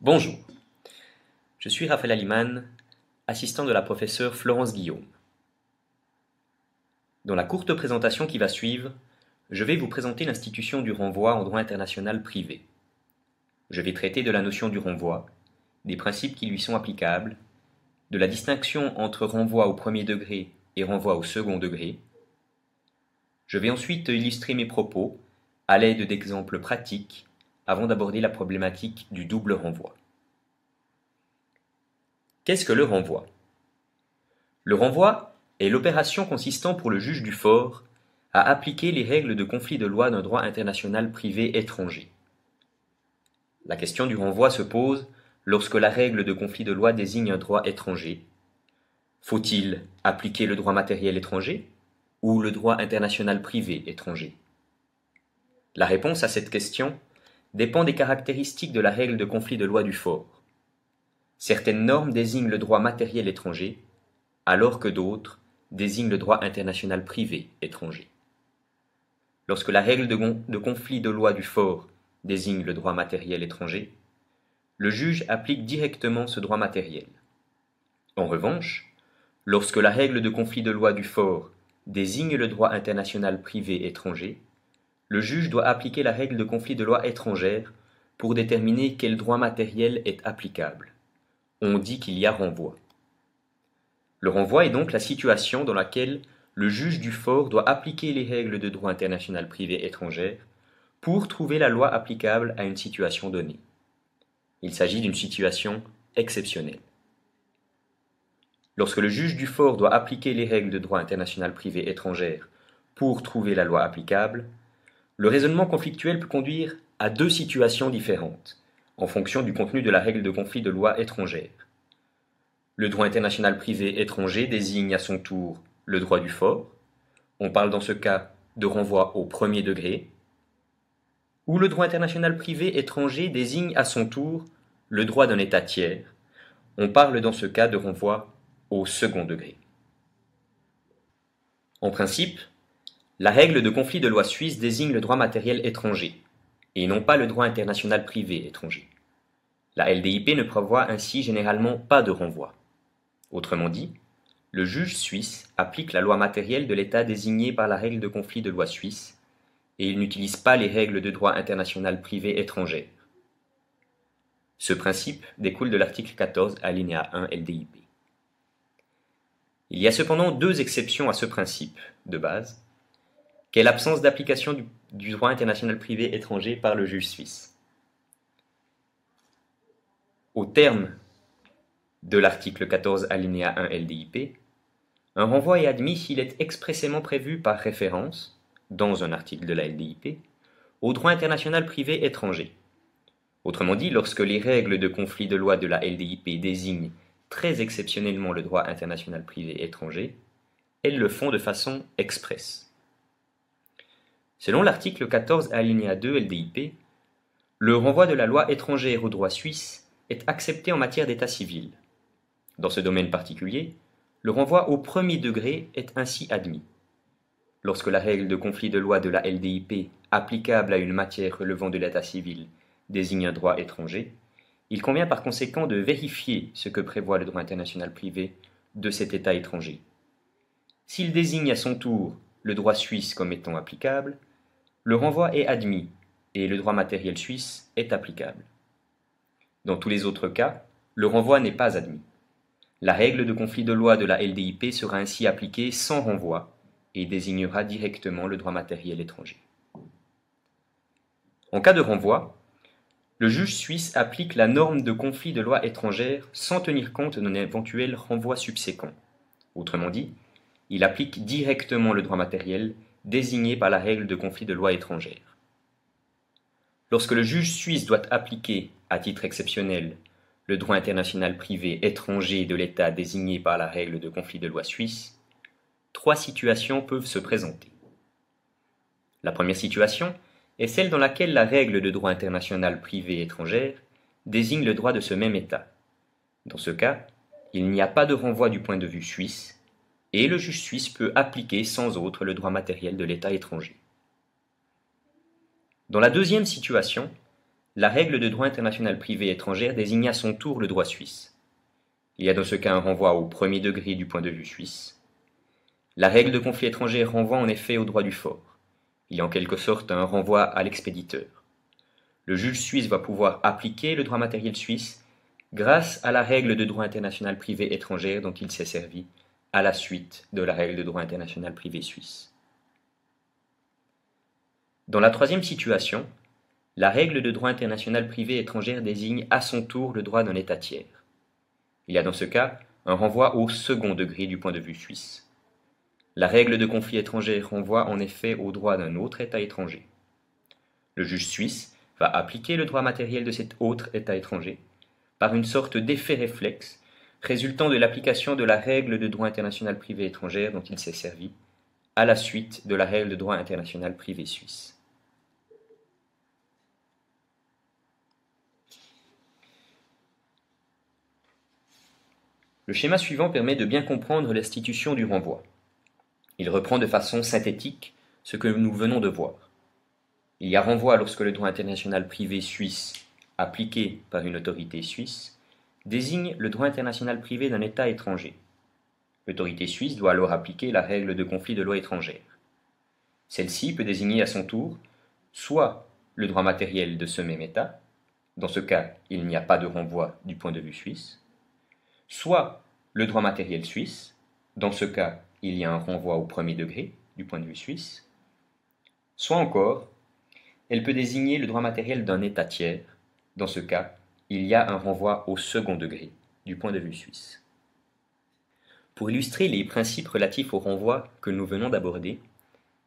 Bonjour, je suis Raphaël Aliman, assistant de la professeure Florence Guillaume. Dans la courte présentation qui va suivre, je vais vous présenter l'institution du renvoi en droit international privé. Je vais traiter de la notion du renvoi, des principes qui lui sont applicables, de la distinction entre renvoi au premier degré et renvoi au second degré. Je vais ensuite illustrer mes propos à l'aide d'exemples pratiques avant d'aborder la problématique du double renvoi. Qu'est-ce que le renvoi? Le renvoi est l'opération consistant pour le juge du fort à appliquer les règles de conflit de loi d'un droit international privé étranger. La question du renvoi se pose lorsque la règle de conflit de loi désigne un droit étranger. Faut-il appliquer le droit matériel étranger ou le droit international privé étranger? La réponse à cette question dépend des caractéristiques de la règle de conflit de loi du fort. Certaines normes désignent le droit matériel étranger, alors que d'autres désignent le droit international privé étranger. Lorsque la règle de conflit de loi du fort désigne le droit matériel étranger, le juge applique directement ce droit matériel. En revanche, lorsque la règle de conflit de loi du fort désigne le droit international privé étranger, le juge doit appliquer la règle de conflit de loi étrangère pour déterminer quel droit matériel est applicable. On dit qu'il y a renvoi. Le renvoi est donc la situation dans laquelle le juge du fort doit appliquer les règles de droit international privé étrangère pour trouver la loi applicable à une situation donnée. Il s'agit d'une situation exceptionnelle. Lorsque le juge du fort doit appliquer les règles de droit international privé étrangère pour trouver la loi applicable, le raisonnement conflictuel peut conduire à deux situations différentes, en fonction du contenu de la règle de conflit de loi étrangère. Le droit international privé étranger désigne à son tour le droit du fort, on parle dans ce cas de renvoi au premier degré, ou le droit international privé étranger désigne à son tour le droit d'un État tiers, on parle dans ce cas de renvoi au second degré. En principe, la règle de conflit de loi suisse désigne le droit matériel étranger, et non pas le droit international privé étranger. La LDIP ne prévoit ainsi généralement pas de renvoi. Autrement dit, le juge suisse applique la loi matérielle de l'État désigné par la règle de conflit de loi suisse, et il n'utilise pas les règles de droit international privé étrangères. Ce principe découle de l'article 14 alinéa 1 LDIP. Il y a cependant deux exceptions à ce principe de base, qu'est l'absence d'application du droit international privé étranger par le juge suisse. Au terme de l'article 14 alinéa 1 LDIP, un renvoi est admis s'il est expressément prévu par référence, dans un article de la LDIP, au droit international privé étranger. Autrement dit, lorsque les règles de conflit de loi de la LDIP désignent très exceptionnellement le droit international privé étranger, elles le font de façon expresse. Selon l'article 14 alinéa 2 LDIP, le renvoi de la loi étrangère au droit suisse est accepté en matière d'état civil. Dans ce domaine particulier, le renvoi au premier degré est ainsi admis. Lorsque la règle de conflit de loi de la LDIP applicable à une matière relevant de l'état civil désigne un droit étranger, il convient par conséquent de vérifier ce que prévoit le droit international privé de cet état étranger. S'il désigne à son tour le droit suisse comme étant applicable, le renvoi est admis et le droit matériel suisse est applicable. Dans tous les autres cas, le renvoi n'est pas admis. La règle de conflit de loi de la LDIP sera ainsi appliquée sans renvoi et désignera directement le droit matériel étranger. En cas de renvoi, le juge suisse applique la norme de conflit de loi étrangère sans tenir compte d'un éventuel renvoi subséquent. Autrement dit, il applique directement le droit matériel désigné par la règle de conflit de loi étrangère. Lorsque le juge suisse doit appliquer, à titre exceptionnel, le droit international privé étranger de l'État désigné par la règle de conflit de loi suisse, trois situations peuvent se présenter. La première situation est celle dans laquelle la règle de droit international privé étrangère désigne le droit de ce même État. Dans ce cas, il n'y a pas de renvoi du point de vue suisse, et le juge suisse peut appliquer sans autre le droit matériel de l'État étranger. Dans la deuxième situation, La règle de droit international privé étrangère désigne à son tour le droit suisse. Il y a dans ce cas un renvoi au premier degré du point de vue suisse. La règle de conflit étranger renvoie en effet au droit du fort. Il y a en quelque sorte un renvoi à l'expéditeur. Le juge suisse va pouvoir appliquer le droit matériel suisse grâce à la règle de droit international privé étrangère dont il s'est servi à la suite de la règle de droit international privé suisse. Dans la troisième situation, la règle de droit international privé étrangère désigne à son tour le droit d'un État tiers. Il y a dans ce cas un renvoi au second degré du point de vue suisse. La règle de conflit étranger renvoie en effet au droit d'un autre État étranger. Le juge suisse va appliquer le droit matériel de cet autre État étranger par une sorte d'effet réflexe résultant de l'application de la règle de droit international privé étrangère dont il s'est servi à la suite de la règle de droit international privé suisse. Le schéma suivant permet de bien comprendre l'institution du renvoi. Il reprend de façon synthétique ce que nous venons de voir. Il y a renvoi lorsque le droit international privé suisse, appliqué par une autorité suisse, désigne le droit international privé d'un État étranger. L'autorité suisse doit alors appliquer la règle de conflit de loi étrangère. Celle-ci peut désigner à son tour soit le droit matériel de ce même État, dans ce cas il n'y a pas de renvoi du point de vue suisse, soit le droit matériel suisse, dans ce cas il y a un renvoi au premier degré du point de vue suisse, soit encore elle peut désigner le droit matériel d'un État tiers, dans ce cas il y a un renvoi au second degré du point de vue suisse. Pour illustrer les principes relatifs au renvoi que nous venons d'aborder,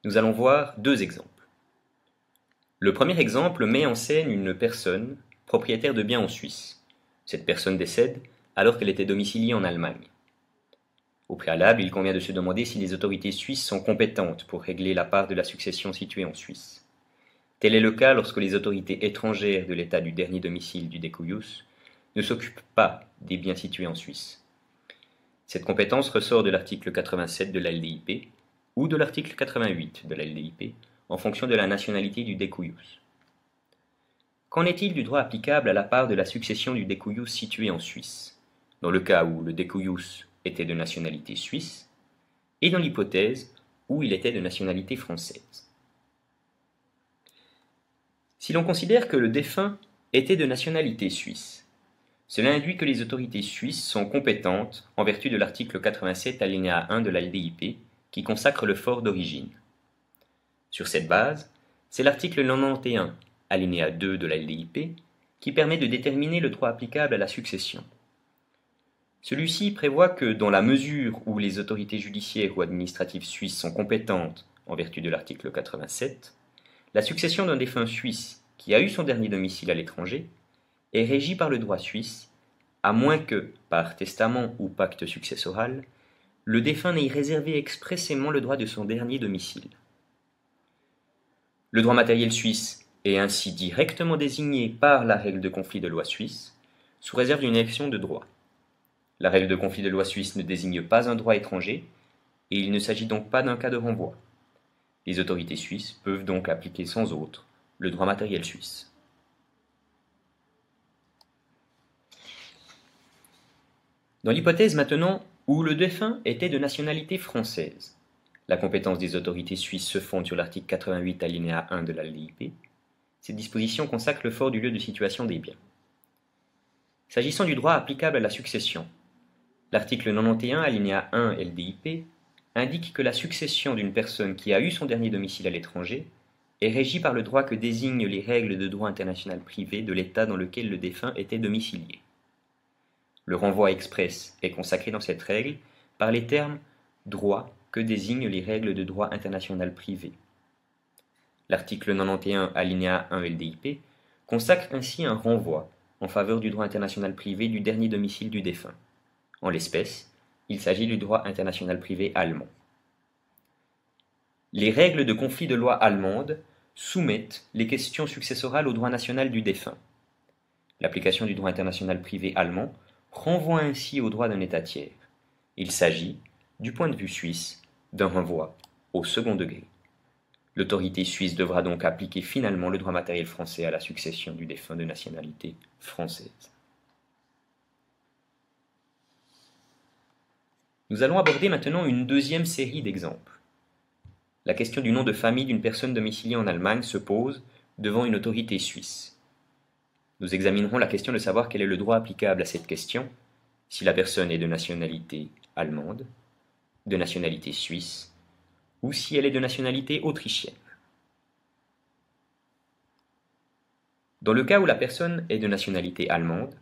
nous allons voir deux exemples. Le premier exemple met en scène une personne propriétaire de biens en Suisse. Cette personne décède alors qu'elle était domiciliée en Allemagne. Au préalable, il convient de se demander si les autorités suisses sont compétentes pour régler la part de la succession située en Suisse. Tel est le cas lorsque les autorités étrangères de l'état du dernier domicile du découius ne s'occupent pas des biens situés en Suisse. Cette compétence ressort de l'article 87 de la LDIP ou de l'article 88 de la LDIP en fonction de la nationalité du découius. Qu'en est-il du droit applicable à la part de la succession du découius situé en Suisse, dans le cas où le découius était de nationalité suisse, et dans l'hypothèse où il était de nationalité française? Si l'on considère que le défunt était de nationalité suisse, cela induit que les autorités suisses sont compétentes en vertu de l'article 87 alinéa 1 de la LDIP qui consacre le fort d'origine. Sur cette base, c'est l'article 91 alinéa 2 de la LDIP qui permet de déterminer le droit applicable à la succession. Celui-ci prévoit que dans la mesure où les autorités judiciaires ou administratives suisses sont compétentes en vertu de l'article 87, la succession d'un défunt suisse qui a eu son dernier domicile à l'étranger est régie par le droit suisse, à moins que, par testament ou pacte successoral, le défunt n'ait réservé expressément le droit de son dernier domicile. Le droit matériel suisse est ainsi directement désigné par la règle de conflit de loi suisse, sous réserve d'une élection de droit. La règle de conflit de loi suisse ne désigne pas un droit étranger, et il ne s'agit donc pas d'un cas de renvoi. Les autorités suisses peuvent donc appliquer sans autre le droit matériel suisse. Dans l'hypothèse maintenant où le défunt était de nationalité française, la compétence des autorités suisses se fonde sur l'article 88 alinéa 1 de la LDIP. Cette disposition consacre le fort du lieu de situation des biens. S'agissant du droit applicable à la succession, l'article 91 alinéa 1 LDIP indique que la succession d'une personne qui a eu son dernier domicile à l'étranger est régie par le droit que désignent les règles de droit international privé de l'État dans lequel le défunt était domicilié. Le renvoi express est consacré dans cette règle par les termes « droit » que désignent les règles de droit international privé. L'article 91 alinéa 1 LDIP consacre ainsi un renvoi en faveur du droit international privé du dernier domicile du défunt. En l'espèce, il s'agit du droit international privé allemand. Les règles de conflit de loi allemande soumettent les questions successorales au droit national du défunt. L'application du droit international privé allemand renvoie ainsi au droit d'un État tiers. Il s'agit, du point de vue suisse, d'un renvoi au second degré. L'autorité suisse devra donc appliquer finalement le droit matériel français à la succession du défunt de nationalité française. Nous allons aborder maintenant une deuxième série d'exemples. La question du nom de famille d'une personne domiciliée en Allemagne se pose devant une autorité suisse. Nous examinerons la question de savoir quel est le droit applicable à cette question, si la personne est de nationalité allemande, de nationalité suisse, ou si elle est de nationalité autrichienne. Dans le cas où la personne est de nationalité allemande,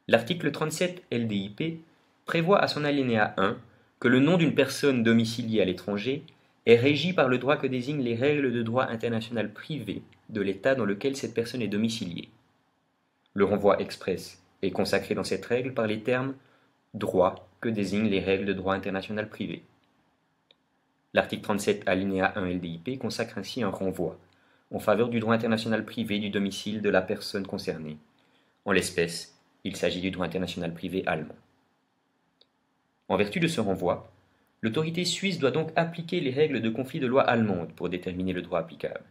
l'article 37 LDIP prévoit à son alinéa 1 que le nom d'une personne domiciliée à l'étranger est régi par le droit que désignent les règles de droit international privé de l'État dans lequel cette personne est domiciliée. Le renvoi express est consacré dans cette règle par les termes « droit » que désignent les règles de droit international privé. L'article 37 alinéa 1 LDIP consacre ainsi un renvoi en faveur du droit international privé du domicile de la personne concernée. En l'espèce, il s'agit du droit international privé allemand. En vertu de ce renvoi, l'autorité suisse doit donc appliquer les règles de conflit de loi allemande pour déterminer le droit applicable.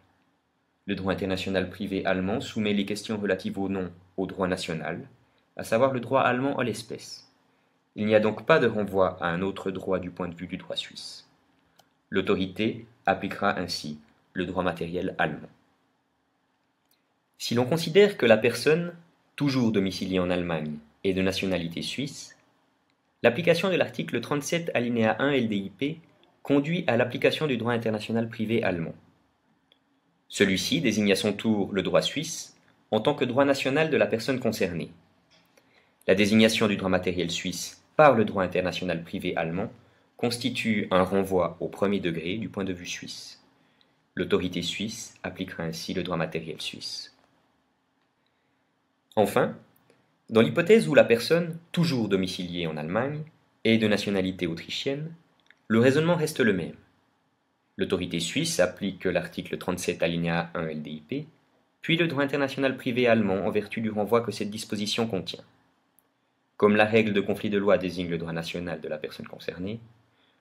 Le droit international privé allemand soumet les questions relatives au nom au droit national, à savoir le droit allemand en l'espèce. Il n'y a donc pas de renvoi à un autre droit du point de vue du droit suisse. L'autorité appliquera ainsi le droit matériel allemand. Si l'on considère que la personne, toujours domiciliée en Allemagne, est de nationalité suisse, l'application de l'article 37 alinéa 1 LDIP conduit à l'application du droit international privé allemand. Celui-ci désigne à son tour le droit suisse en tant que droit national de la personne concernée. La désignation du droit matériel suisse par le droit international privé allemand constitue un renvoi au premier degré du point de vue suisse. L'autorité suisse appliquera ainsi le droit matériel suisse. Enfin, dans l'hypothèse où la personne, toujours domiciliée en Allemagne, est de nationalité autrichienne, le raisonnement reste le même. L'autorité suisse applique l'article 37 alinéa 1 LDIP, puis le droit international privé allemand en vertu du renvoi que cette disposition contient. Comme la règle de conflit de loi désigne le droit national de la personne concernée,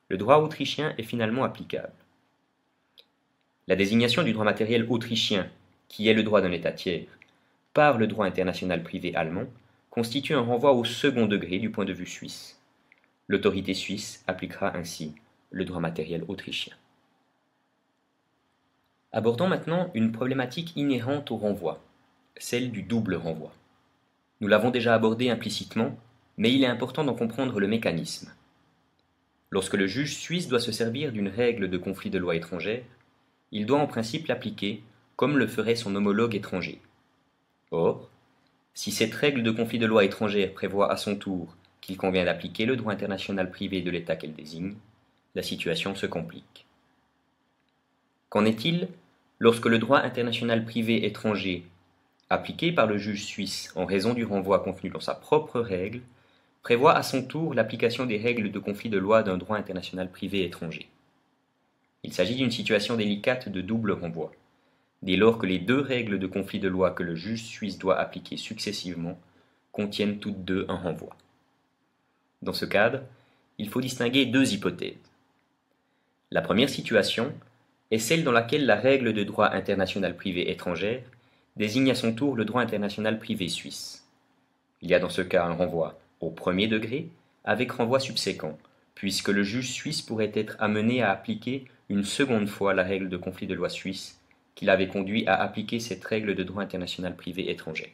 le droit autrichien est finalement applicable. La désignation du droit matériel autrichien, qui est le droit d'un État tiers, par le droit international privé allemand, constitue un renvoi au second degré du point de vue suisse. L'autorité suisse appliquera ainsi le droit matériel autrichien. Abordons maintenant une problématique inhérente au renvoi, celle du double renvoi. Nous l'avons déjà abordé implicitement, mais il est important d'en comprendre le mécanisme. Lorsque le juge suisse doit se servir d'une règle de conflit de loi étrangère, il doit en principe l'appliquer comme le ferait son homologue étranger. Or, si cette règle de conflit de loi étrangère prévoit à son tour qu'il convient d'appliquer le droit international privé de l'État qu'elle désigne, la situation se complique. Qu'en est-il lorsque le droit international privé étranger, appliqué par le juge suisse en raison du renvoi contenu dans sa propre règle, prévoit à son tour l'application des règles de conflit de loi d'un droit international privé étranger? Il s'agit d'une situation délicate de double renvoi, dès lors que les deux règles de conflit de loi que le juge suisse doit appliquer successivement contiennent toutes deux un renvoi. Dans ce cadre, il faut distinguer deux hypothèses. La première situation est celle dans laquelle la règle de droit international privé étrangère désigne à son tour le droit international privé suisse. Il y a dans ce cas un renvoi au premier degré avec renvoi subséquent, puisque le juge suisse pourrait être amené à appliquer une seconde fois la règle de conflit de loi suisse qui l'avait conduit à appliquer cette règle de droit international privé étrangère.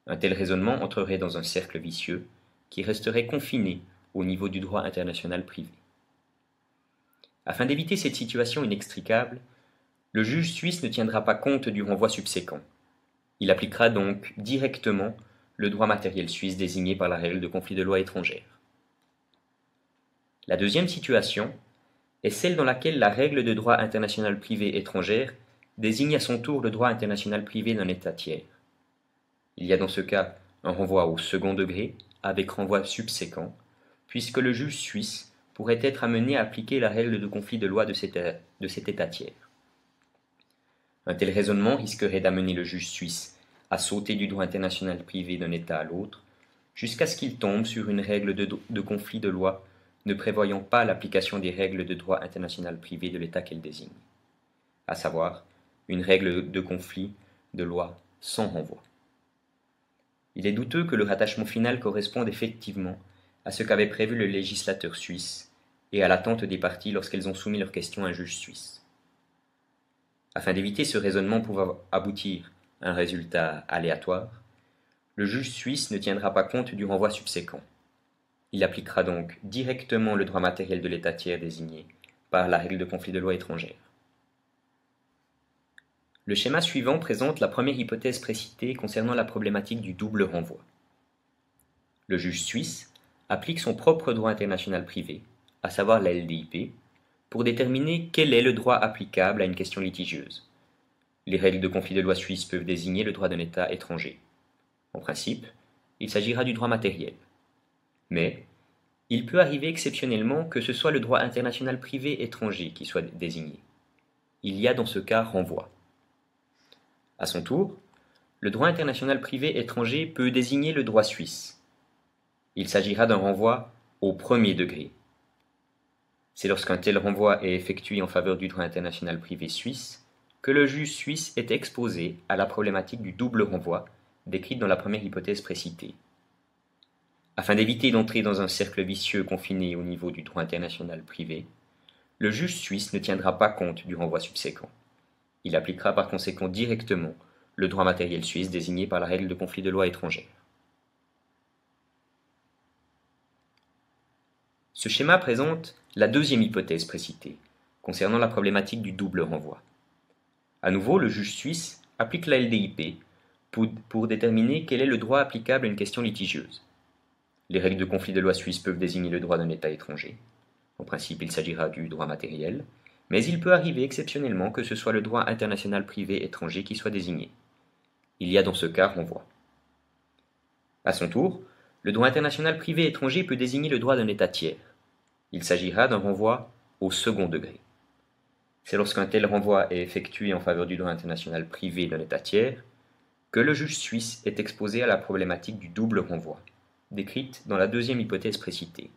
Un tel raisonnement entrerait dans un cercle vicieux qui resterait confiné au niveau du droit international privé. Afin d'éviter cette situation inextricable, le juge suisse ne tiendra pas compte du renvoi subséquent. Il appliquera donc directement le droit matériel suisse désigné par la règle de conflit de loi étrangère. La deuxième situation est celle dans laquelle la règle de droit international privé étrangère désigne à son tour le droit international privé d'un État tiers. Il y a dans ce cas un renvoi au second degré avec renvoi subséquent, puisque le juge suisse pourrait être amené à appliquer la règle de conflit de loi de cet État tiers. Un tel raisonnement risquerait d'amener le juge suisse à sauter du droit international privé d'un État à l'autre, jusqu'à ce qu'il tombe sur une règle de conflit de loi ne prévoyant pas l'application des règles de droit international privé de l'État qu'elle désigne. à savoir une règle de conflit de loi sans renvoi. Il est douteux que le rattachement final corresponde effectivement à ce qu'avait prévu le législateur suisse et à l'attente des parties lorsqu'elles ont soumis leurs questions à un juge suisse. Afin d'éviter ce raisonnement pouvant aboutir à un résultat aléatoire, le juge suisse ne tiendra pas compte du renvoi subséquent. Il appliquera donc directement le droit matériel de l'État tiers désigné par la règle de conflit de loi étrangère. Le schéma suivant présente la première hypothèse précitée concernant la problématique du double renvoi. Le juge suisse applique son propre droit international privé, à savoir la LDIP, pour déterminer quel est le droit applicable à une question litigieuse. Les règles de conflit de loi suisse peuvent désigner le droit d'un État étranger. En principe, il s'agira du droit matériel. Mais il peut arriver exceptionnellement que ce soit le droit international privé étranger qui soit désigné. Il y a dans ce cas renvoi. À son tour, le droit international privé étranger peut désigner le droit suisse. Il s'agira d'un renvoi au premier degré. C'est lorsqu'un tel renvoi est effectué en faveur du droit international privé suisse que le juge suisse est exposé à la problématique du double renvoi décrite dans la première hypothèse précitée. Afin d'éviter d'entrer dans un cercle vicieux confiné au niveau du droit international privé, le juge suisse ne tiendra pas compte du renvoi subséquent. Il appliquera par conséquent directement le droit matériel suisse désigné par la règle de conflit de loi étrangère. Ce schéma présente la deuxième hypothèse précitée, concernant la problématique du double renvoi. À nouveau, le juge suisse applique la LDIP pour déterminer quel est le droit applicable à une question litigieuse. Les règles de conflit de loi suisse peuvent désigner le droit d'un État étranger. En principe, il s'agira du droit matériel, mais il peut arriver exceptionnellement que ce soit le droit international privé étranger qui soit désigné. Il y a dans ce cas renvoi. À son tour, le droit international privé étranger peut désigner le droit d'un État tiers. Il s'agira d'un renvoi au second degré. C'est lorsqu'un tel renvoi est effectué en faveur du droit international privé d'un État tiers que le juge suisse est exposé à la problématique du double renvoi, décrite dans la deuxième hypothèse précitée.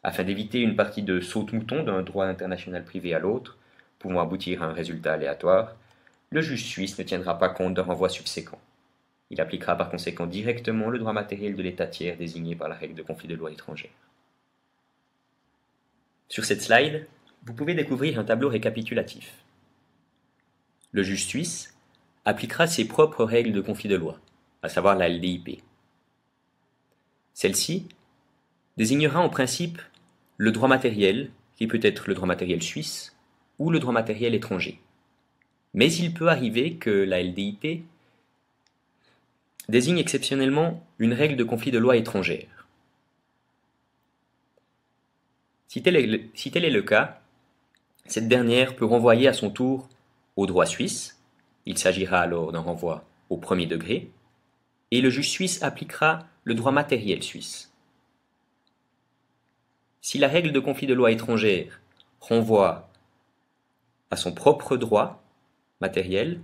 Afin d'éviter une partie de saute-mouton d'un droit international privé à l'autre, pouvant aboutir à un résultat aléatoire, le juge suisse ne tiendra pas compte d'un renvoi subséquent. Il appliquera par conséquent directement le droit matériel de l'État tiers désigné par la règle de conflit de loi étrangère. Sur cette slide, vous pouvez découvrir un tableau récapitulatif. Le juge suisse appliquera ses propres règles de conflit de loi, à savoir la LDIP. Celle-ci désignera en principe le droit matériel, qui peut être le droit matériel suisse, ou le droit matériel étranger. Mais il peut arriver que la LDIP désigne exceptionnellement une règle de conflit de loi étrangère. Si tel est le cas, cette dernière peut renvoyer à son tour au droit suisse, il s'agira alors d'un renvoi au premier degré, et le juge suisse appliquera le droit matériel suisse. Si la règle de conflit de loi étrangère renvoie à son propre droit matériel,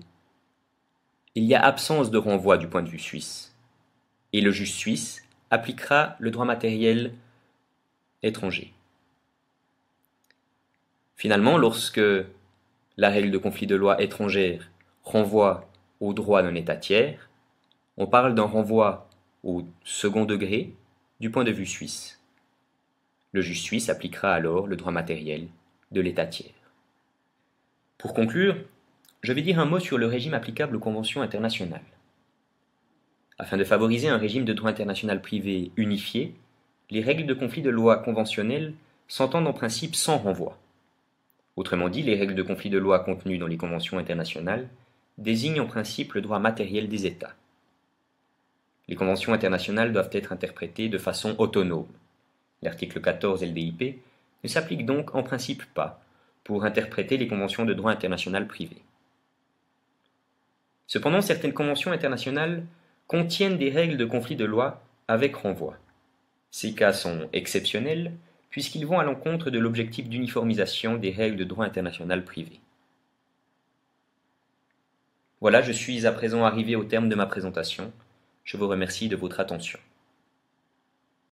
il y a absence de renvoi du point de vue suisse, et le juge suisse appliquera le droit matériel étranger. Finalement, lorsque la règle de conflit de loi étrangère renvoie au droit d'un État tiers, on parle d'un renvoi au second degré du point de vue suisse. Le juge suisse appliquera alors le droit matériel de l'État tiers. Pour conclure, je vais dire un mot sur le régime applicable aux conventions internationales. Afin de favoriser un régime de droit international privé unifié, les règles de conflit de loi conventionnelles s'entendent en principe sans renvoi. Autrement dit, les règles de conflit de loi contenues dans les conventions internationales désignent en principe le droit matériel des États. Les conventions internationales doivent être interprétées de façon autonome. L'article 14 LDIP ne s'applique donc en principe pas pour interpréter les conventions de droit international privé. Cependant, certaines conventions internationales contiennent des règles de conflit de loi avec renvoi. Ces cas sont exceptionnels puisqu'ils vont à l'encontre de l'objectif d'uniformisation des règles de droit international privé. Voilà, je suis à présent arrivé au terme de ma présentation. Je vous remercie de votre attention.